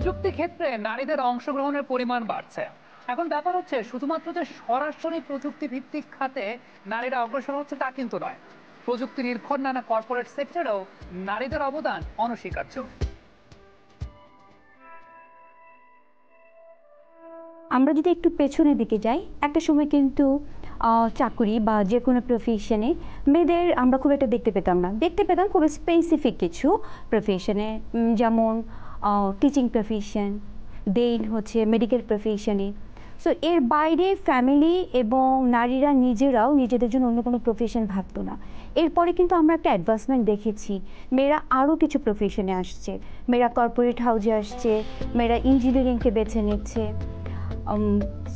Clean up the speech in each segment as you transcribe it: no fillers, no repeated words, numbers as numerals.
প্রযুক্তি ক্ষেত্রে নারীদের অংশগ্রহণের পরিমাণ বাড়ছে। এখন ব্যাপার হচ্ছে শুধুমাত্র যে সরাসরি প্রযুক্তি ভিত্তিক খাতে নারীরা অগ্রসর হচ্ছে তা কিন্তু নয়। প্রযুক্তি নির্ভর নানা কর্পোরেট সেক্টরেও নারীদের অবদান অনস্বীকার্য। আমরা যদি একটু পেছনের দিকে যাই, একটা সময় কিন্তু চাকুরি বা যে কোনো প্রফেশনে মেয়েদের আমরা খুব একটা দেখতে পেতাম না। দেখতে পেতাম খুব স্পেসিফিক কিছু প্রফেশনে, যেমন টিচিং প্রফেশন, দেন হচ্ছে মেডিকেল প্রফেশনে। সো এর বাইরে ফ্যামিলি এবং নারীরা নিজেরাও নিজেদের জন্য অন্য কোনো প্রফেশন ভাবতো না। এরপরে কিন্তু আমরা একটা অ্যাডভান্সমেন্ট দেখেছি, মেয়েরা আরও কিছু প্রফেশনে আসছে, মেয়েরা কর্পোরেট হাউজে আসছে, মেয়েরা ইঞ্জিনিয়ারিংকে বেছে নিচ্ছে।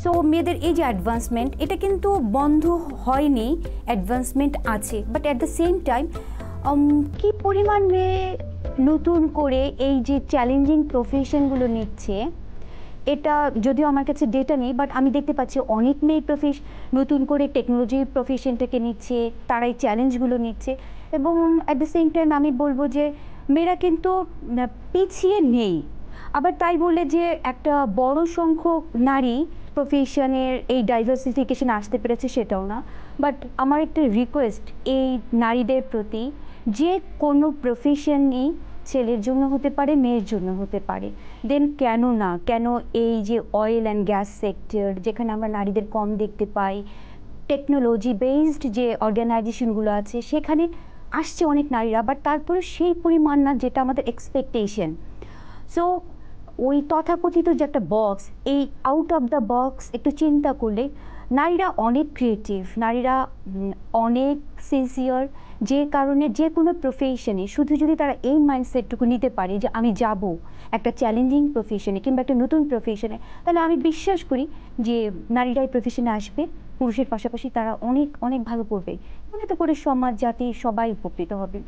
সো মেয়েদের এই যে অ্যাডভান্সমেন্ট, এটা কিন্তু বন্ধ হয়নি, অ্যাডভান্সমেন্ট আছে, but at the same time কী পরিমাণ মেয়ে নতুন করে এই যে চ্যালেঞ্জিং প্রফেশনগুলো নিচ্ছে, এটা যদিও আমার কাছে ডেটা নেই, বাট আমি দেখতে পাচ্ছি অনেক মেয়ে নতুন করে টেকনোলজির প্রফেশনটাকে নিচ্ছে, তারাই চ্যালেঞ্জগুলো নিচ্ছে। এবং অ্যাট দ্য সেম টাইম আমি বলবো যে মেয়েরা কিন্তু পিছিয়ে নেই। আবার তাই বলে যে একটা বড় সংখ্যক নারী প্রফেশনের এই ডাইভার্সিফিকেশন আসতে পেরেছে সেটাও না। বাট আমার একটা রিকোয়েস্ট এই নারীদের প্রতি, যে কোনো প্রফেশনই ছেলের জন্য হতে পারে, মেয়ের জন্য হতে পারে। দেন কেন না, কেন এই যে অয়েল অ্যান্ড গ্যাস সেক্টর, যেখানে আমরা নারীদের কম দেখতে পাই, টেকনোলজি বেসড যে অর্গানাইজেশনগুলো আছে সেখানে আসছে অনেক নারীরা, বাট তারপরে সেই পরিমাণ না যেটা আমাদের এক্সপেকটেশন। সো ওই তথাকথিত যে একটা বক্স, এই আউট অফ দ্য বক্স একটু চিন্তা করলে নারীরা অনেক ক্রিয়েটিভ, নারীরা অনেক সিনসিয়ার। যে কারণে যে কোনো প্রফেশনে শুধু যদি তারা এই মাইন্ডসেটটুকু নিতে পারে যে আমি যাব একটা চ্যালেঞ্জিং প্রফেশনে কিংবা একটা নতুন প্রফেশনে, তাহলে আমি বিশ্বাস করি যে নারীরা এই প্রফেশনে আসবে, পুরুষের পাশাপাশি তারা অনেক অনেক ভালো করবে। এতে করে সমাজ জাতি সবাই উপকৃত হবে।